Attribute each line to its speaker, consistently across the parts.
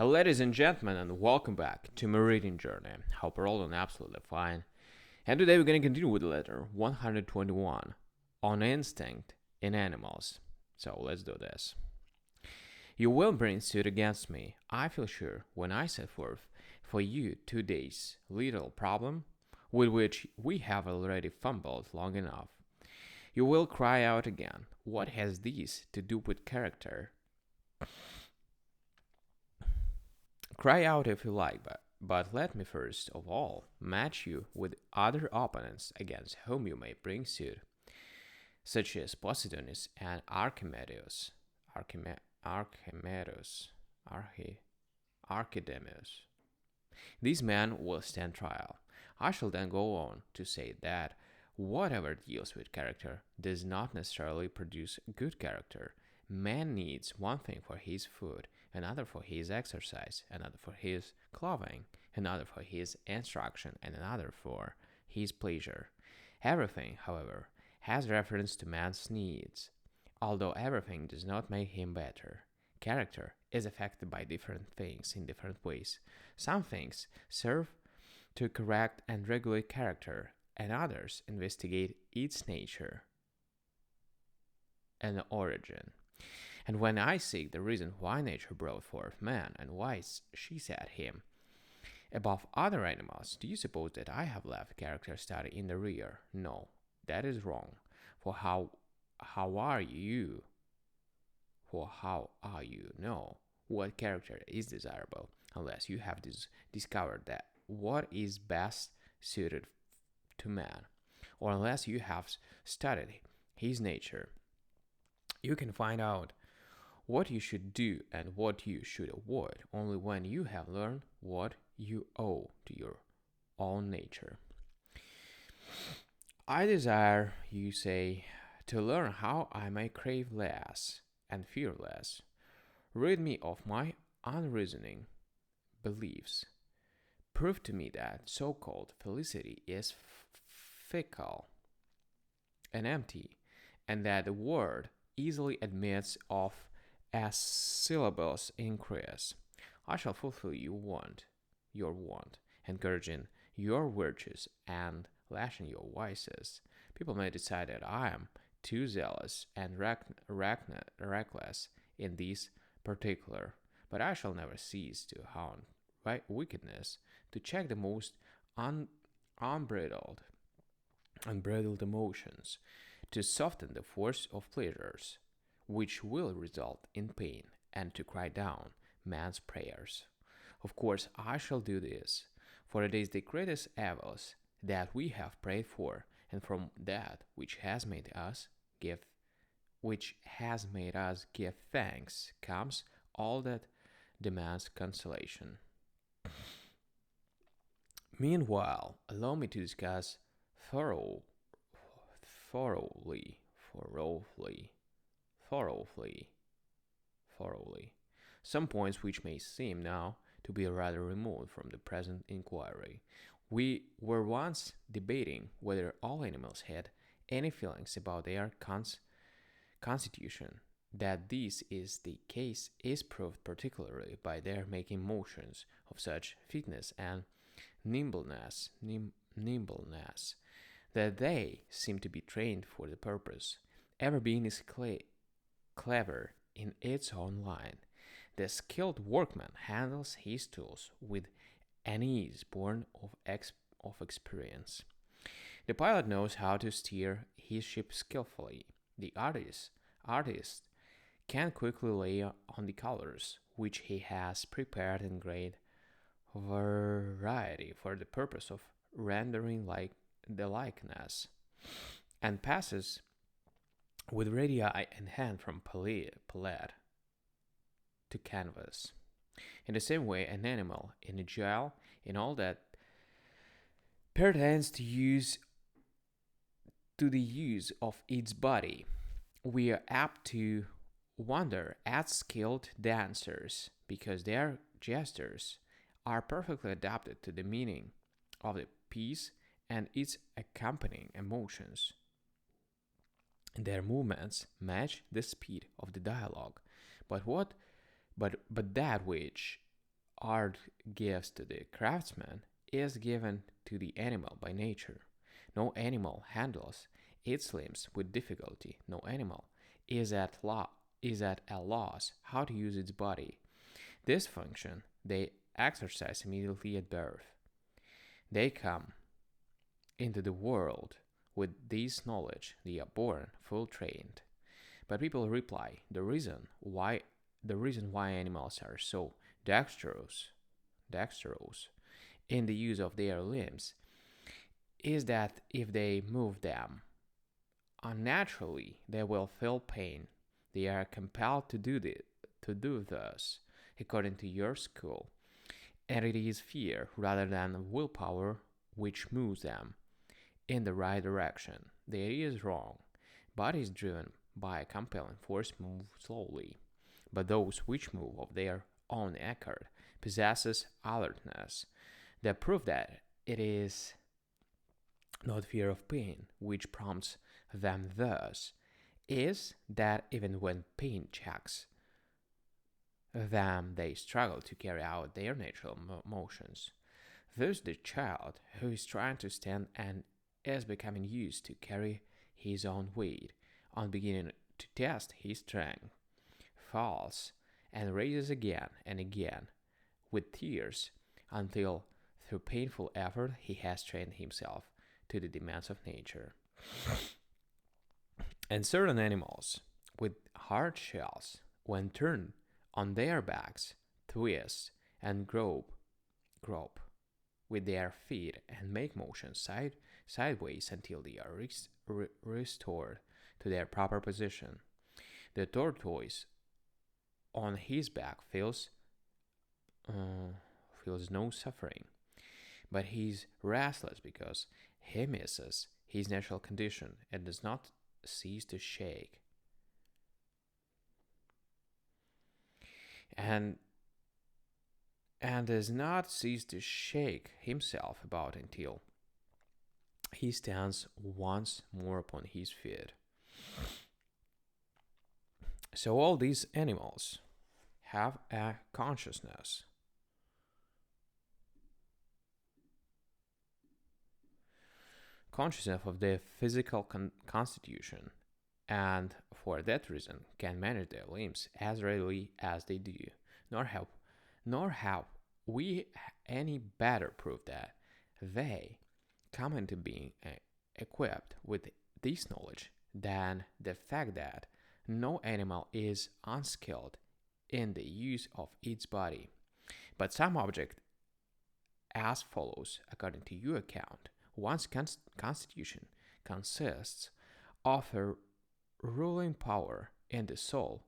Speaker 1: Ladies and gentlemen, and welcome back to my reading journey. Hope you're all doing absolutely fine. And today we're going to continue with letter 121 on instinct in animals. So let's do this. You will bring suit against me, I feel sure, when I set forth for you 2 days' little problem, with which we have already fumbled long enough. You will cry out again, what has this to do with character? Cry out if you like, but let me first of all match you with other opponents against whom you may bring suit, such as Posidonius and Archimedes. Archimedes. Archidemus. These men will stand trial. I shall then go on to say that whatever deals with character does not necessarily produce good character. Man needs one thing for his food, another for his exercise, another for his clothing, another for his instruction, and another for his pleasure. Everything, however, has reference to man's needs, although everything does not make him better. Character is affected by different things in different ways. Some things serve to correct and regulate character, and others investigate its nature and origin. And when I seek the reason why nature brought forth man and why she set him above other animals, do you suppose that I have left character study in the rear? No, that is wrong. For how are you? For how are you know what character is desirable unless you have discovered that what is best suited to man, or unless you have studied his nature? You can find out what you should do and what you should avoid only when you have learned what you owe to your own nature. I desire, you say, to learn how I may crave less and fear less. Rid me of my unreasoning beliefs. Prove to me that so called felicity is fickle and empty, and that the word easily admits of a syllabus increase. I shall fulfill your want, encouraging your virtues and lashing your vices. People may decide that I am too zealous and reckless in this particular, but I shall never cease to hound wickedness, to check the most unbridled emotions, to soften the force of pleasures, which will result in pain, and to cry down man's prayers. Of course, I shall do this, for it is the greatest evils that we have prayed for, and from that which has made us give thanks, comes all that demands consolation. Meanwhile, allow me to discuss thorough, thoroughly, thoroughly, thoroughly, thoroughly, some points which may seem now to be rather removed from the present inquiry. We were once debating whether all animals had any feelings about their constitution. That this is the case is proved particularly by their making motions of such fitness and nimbleness that they seem to be trained for the purpose. Every being is clever in its own line. The skilled workman handles his tools with an ease born of experience. The pilot knows how to steer his ship skillfully. The artist can quickly lay on the colors which he has prepared in great variety for the purpose of rendering like the likeness, and passes with ready eye and hand from palette to canvas. In the same way, an animal in agile in all that pertains to the use of its body, we are apt to wonder at skilled dancers because their gestures are perfectly adapted to the meaning of the piece and its accompanying emotions. Their movements match the speed of the dialogue, but that which art gives to the craftsman is given to the animal by nature. No animal handles its limbs with difficulty. No animal is at a loss how to use its body. This function they exercise immediately at birth. They come into the world with this knowledge. They are born full trained. But people reply the reason why animals are so dexterous in the use of their limbs is that if they move them unnaturally, they will feel pain. They are compelled to do thus, according to your school, and it is fear rather than willpower which moves them in the right direction. The idea is wrong. Bodies driven by a compelling force move slowly, but those which move of their own accord possesses alertness. The proof that it is not fear of pain which prompts them thus is that even when pain checks them, they struggle to carry out their natural motions. Thus, the child who is trying to stand and is becoming used to carry his own weight, on beginning to test his strength, falls and raises again and again with tears until through painful effort he has trained himself to the demands of nature. And certain animals with hard shells, when turned on their backs, twist and grope with their feet and make motions sideways until they are restored to their proper position. The tortoise on his back feels no suffering, but he's restless because he misses his natural condition and does not cease to shake. And does not cease to shake himself about until he stands once more upon his feet. So all these animals have a consciousness of their physical constitution, and for that reason can manage their limbs as readily as they do, nor have we any better proof that they come into being equipped with this knowledge than the fact that no animal is unskilled in the use of its body. But some object as follows, according to your account: one's constitution consists of a ruling power in the soul,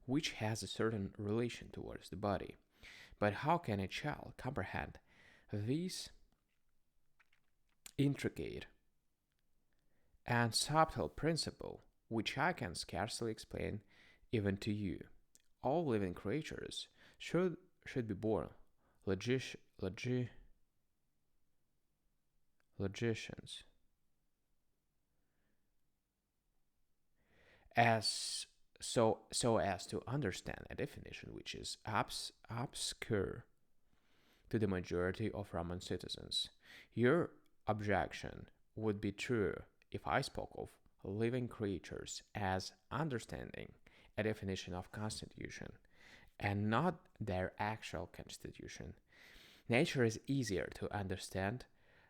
Speaker 1: which has a certain relation towards the body. But how can a child comprehend this intricate and subtle principle, which I can scarcely explain even to you? All living creatures should be born logicians, as so as to understand a definition which is obscure to the majority of Roman citizens. Your objection would be true if I spoke of living creatures as understanding a definition of constitution and not their actual constitution. Nature is easier to understand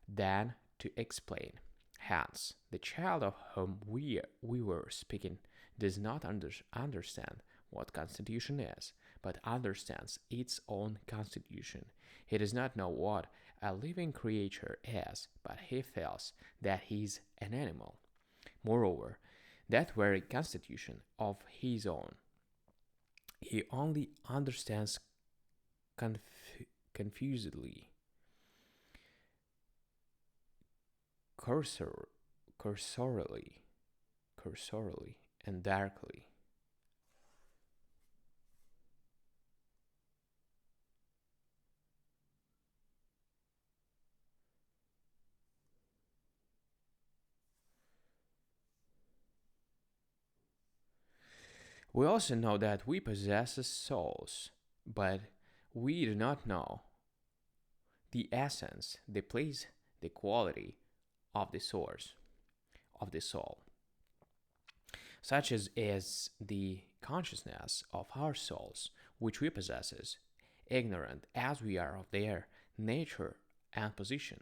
Speaker 1: than to explain. Hence, the child of whom we were speaking does not understand what constitution is, but understands its own constitution. He does not know what a living creature is, but he feels that he is an animal. Moreover, that very constitution of his own, he only understands confusedly, cursor, cursorily, and darkly. We also know that we possess souls, but We do not know the essence, the place, the quality of the source of the soul, such as is the consciousness of our souls, which we possesses, ignorant as we are of their nature and position.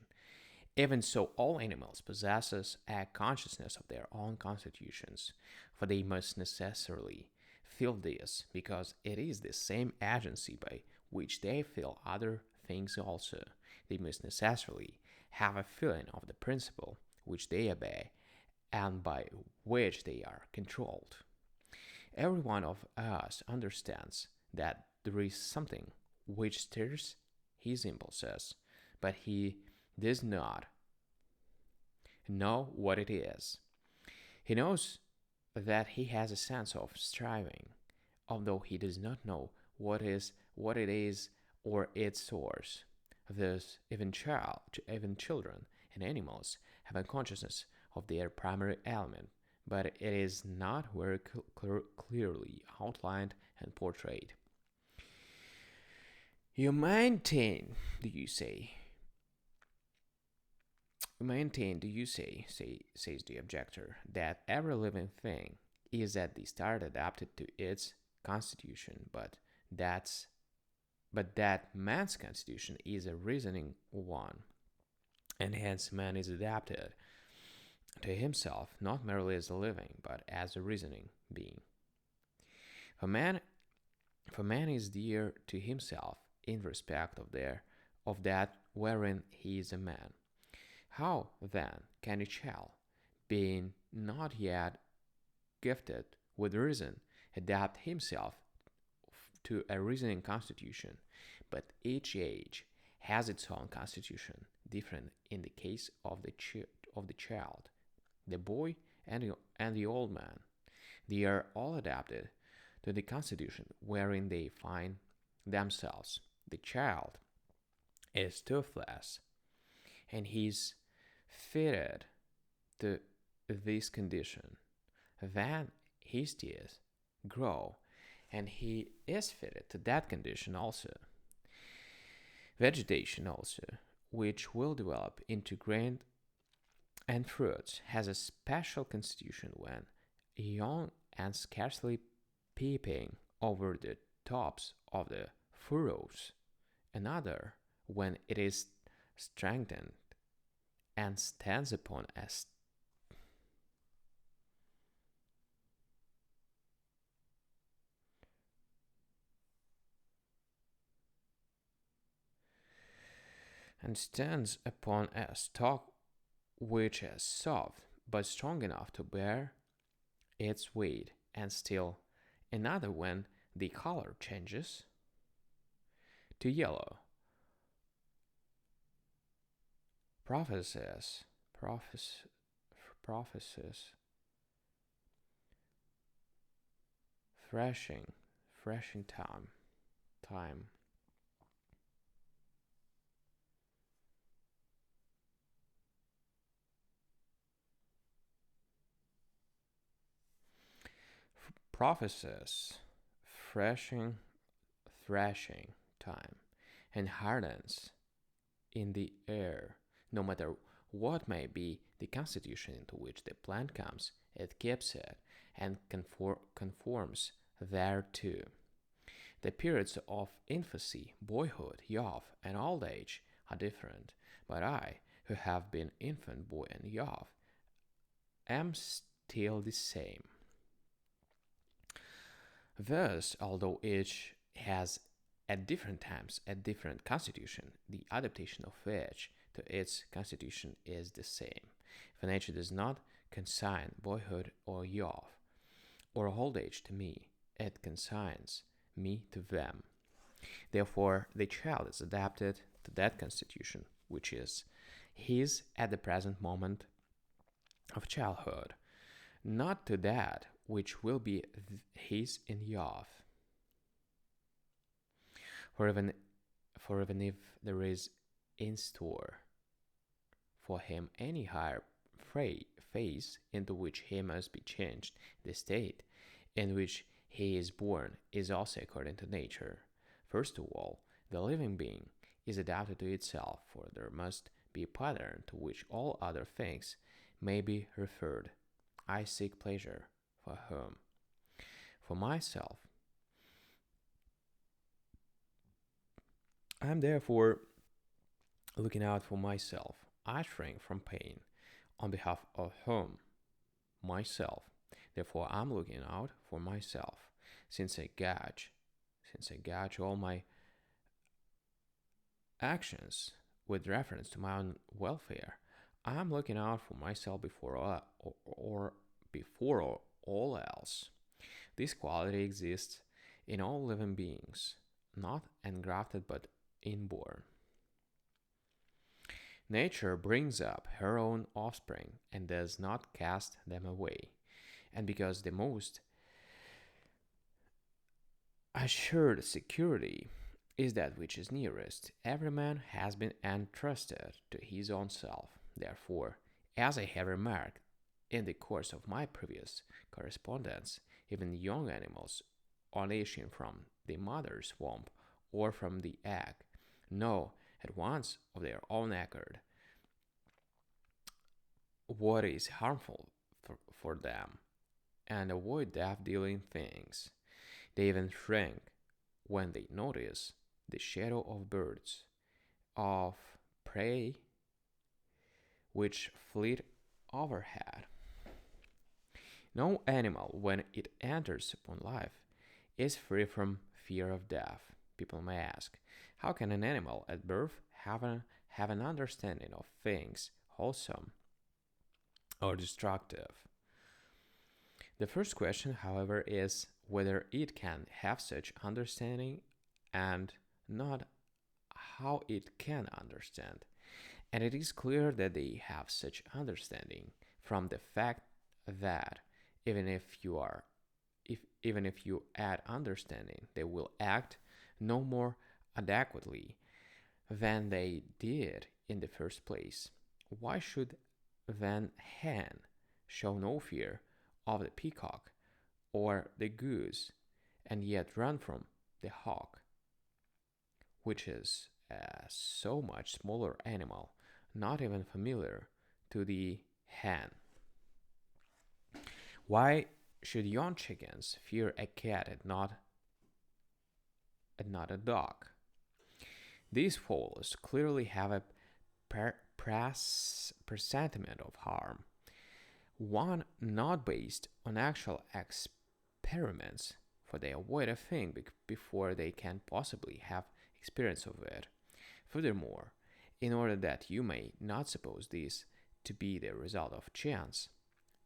Speaker 1: Even so, all animals possesses a consciousness of their own constitutions, for they must necessarily feel this, because it is the same agency by which they feel other things also. They must necessarily have a feeling of the principle which they obey and by which they are controlled. Every one of us understands that there is something which stirs his impulses, but he does not know what it is. He knows that he has a sense of striving, although he does not know what it is or its source. Thus, even children and animals have a consciousness of their primary element, but it is not very clearly outlined and portrayed. You maintain, do you say? Maintain, do you says the objector, that every living thing is at the start adapted to its constitution, that's that man's constitution is a reasoning one, and hence man is adapted to himself not merely as a living, but as a reasoning being. For man, for man is dear to himself in respect of that wherein he is a man. How, then, can a child, being not yet gifted with reason, adapt himself to a reasoning constitution? But each age has its own constitution, different in the case of the child, the boy, and the old man. They are all adapted to the constitution wherein they find themselves. The child is toothless, and he's fitted to this condition. Then his teeth grow, and he is fitted to that condition also. Vegetation also, which will develop into grain and fruits, has a special constitution when young and scarcely peeping over the tops of the furrows, another when it is strengthened and stands upon a stalk which is soft but strong enough to bear its weight, and still another when the color changes to yellow. Prophecies, prophes, prophecies, threshing time. Prophecies, threshing time, and hardens in the air. No matter what may be the constitution into which the plant comes, it keeps it and conforms thereto. The periods of infancy, boyhood, youth, and old age are different, but I, who have been infant, boy, and youth, am still the same. Thus, although each has at different times a different constitution, the adaptation of each to its constitution is the same. For nature does not consign boyhood or youth or old age to me, it consigns me to them. Therefore, the child is adapted to that constitution which is his at the present moment of childhood, not to that which will be his in youth. For even if there is in store for him any higher phase into which he must be changed, the state in which he is born is also according to nature. First of all, The living being is adapted to itself, for there must be a pattern to which all other things may be referred. I seek pleasure. For whom? For myself. I am therefore looking out for myself. I shrink from pain. On behalf of whom? Myself. Therefore, I'm looking out for myself. Since I gauge all my actions with reference to my own welfare, I'm looking out for myself before all else. This quality exists in all living beings, not engrafted but inborn. Nature brings up her own offspring and does not cast them away. And because the most assured security is that which is nearest, every man has been entrusted to his own self. Therefore, as I have remarked in the course of my previous correspondence, even young animals on issuing from the mother's womb or from the egg know at once of their own accord what is harmful for them and avoid death dealing things. They even shrink when they notice the shadow of birds of prey which flit overhead. No animal, when it enters upon life, is free from fear of death. People may ask, how can an animal at birth have an understanding of things wholesome or destructive? The first question, however, is whether it can have such understanding and not how it can understand. And it is clear that they have such understanding from the fact that even if you are even if you add understanding, they will act no more adequately than they did in the first place. Why should then hen show no fear of the peacock or the goose and yet run from the hawk, which is a so much smaller animal, not even familiar to the hen? Why should young chickens fear a cat and not a dog? These fowls clearly have a presentiment of harm, one not based on actual experiments, for they avoid a thing before they can possibly have experience of it. Furthermore, in order that you may not suppose this to be the result of chance,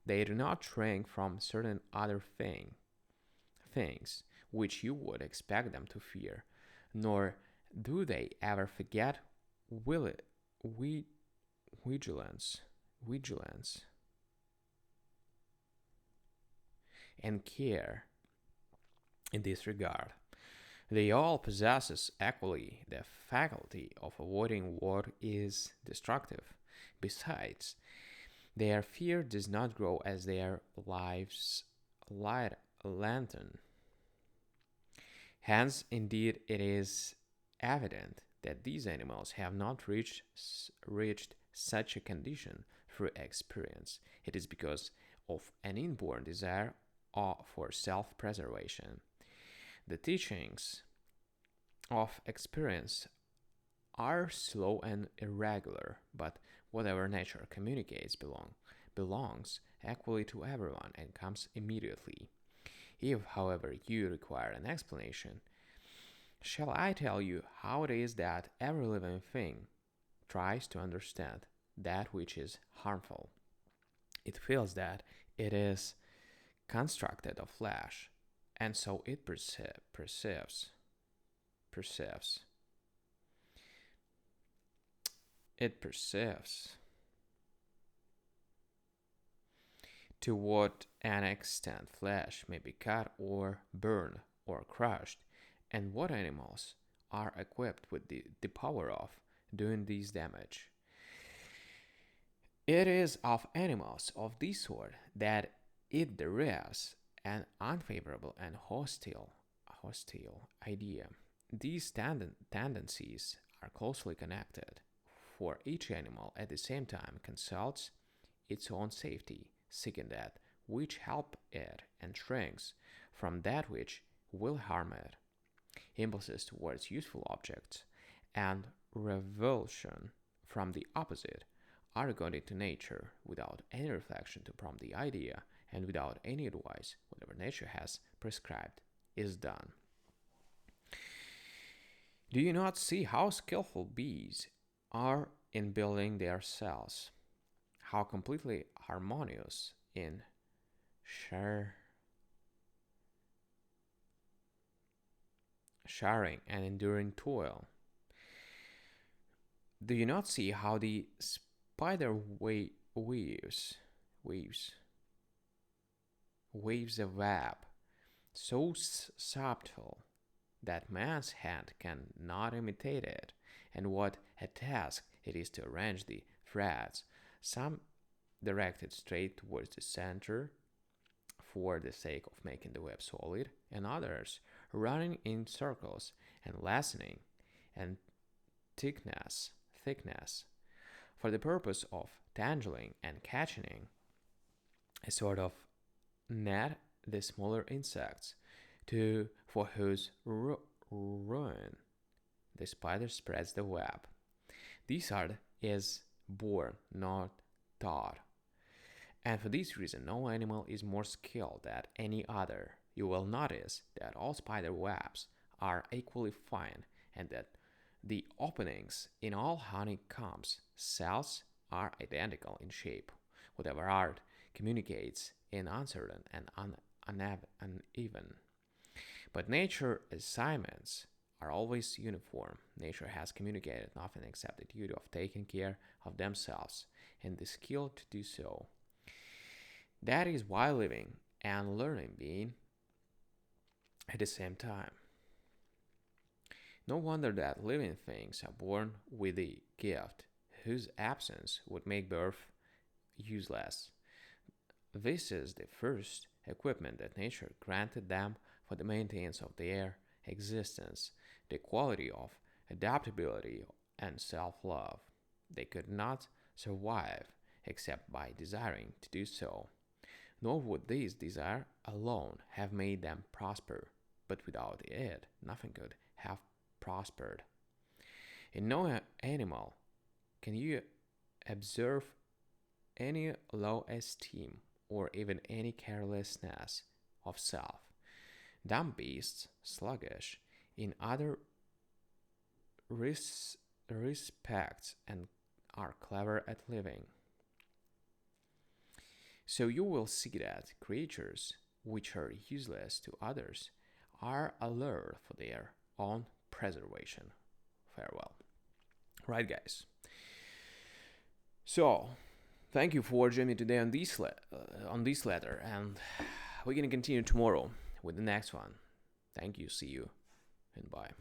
Speaker 1: they do not shrink from certain other things which you would expect them to fear, nor do they ever forget will it, vigilance and care in this regard. They all possess equally the faculty of avoiding what is destructive. Besides, their fear does not grow as their lives lengthen. Hence, indeed, it is evident that these animals have not reached such a condition through experience. It is because of an inborn desire for self preservation. The teachings of experience are slow and irregular, but whatever nature communicates belongs equally to everyone and comes immediately. If, however, you require an explanation, shall I tell you how it is that every living thing tries to understand that which is harmful? It feels that it is constructed of flesh, and so it perceives. It perceives to what an extent flesh may be cut or burned or crushed, and what animals are equipped with the power of doing this damage. It is of animals of this sort that it derives an unfavorable and hostile idea. These tendencies are closely connected, for each animal at the same time consults its own safety, seeking that which help it and shrinks from that which will harm it. Impulses towards useful objects and revulsion from the opposite are according to nature, without any reflection to prompt the idea, and without any advice, whatever nature has prescribed is done. Do you not see how skillful bees are in building their cells? How completely harmonious in share, sharing and enduring toil? Do you not see how the spider weaves, waves a web so subtle that man's hand cannot imitate it, and what a task it is to arrange the threads, some directed straight towards the center for the sake of making the web solid, and others running in circles and lessening and thickness for the purpose of tangling and catching a sort of net the smaller insects, to for whose ruin the spider spreads the web. This art is born, not taught, and for this reason no animal is more skilled than any other. You will notice that all spider webs are equally fine, and that the openings in all honeycombs cells are identical in shape. Whatever art communicates in uncertain and uneven. But nature assignments are always uniform. Nature has communicated nothing except the duty of taking care of themselves and the skill to do so. That is why living and learning being at the same time. No wonder that living things are born with a gift whose absence would make birth useless. This is the first equipment that nature granted them for the maintenance of their existence, the quality of adaptability and self love. They could not survive except by desiring to do so. Nor would this desire alone have made them prosper, but without it, nothing could have prospered. In no animal can you observe any low esteem or even any carelessness of self. Dumb beasts, sluggish in other respects, and are clever at living. So you will see that creatures which are useless to others are alert for their own preservation. Farewell. Right, guys. So, thank you for joining me today on this letter, and we're gonna continue tomorrow with the next one. Thank you. See you, and bye.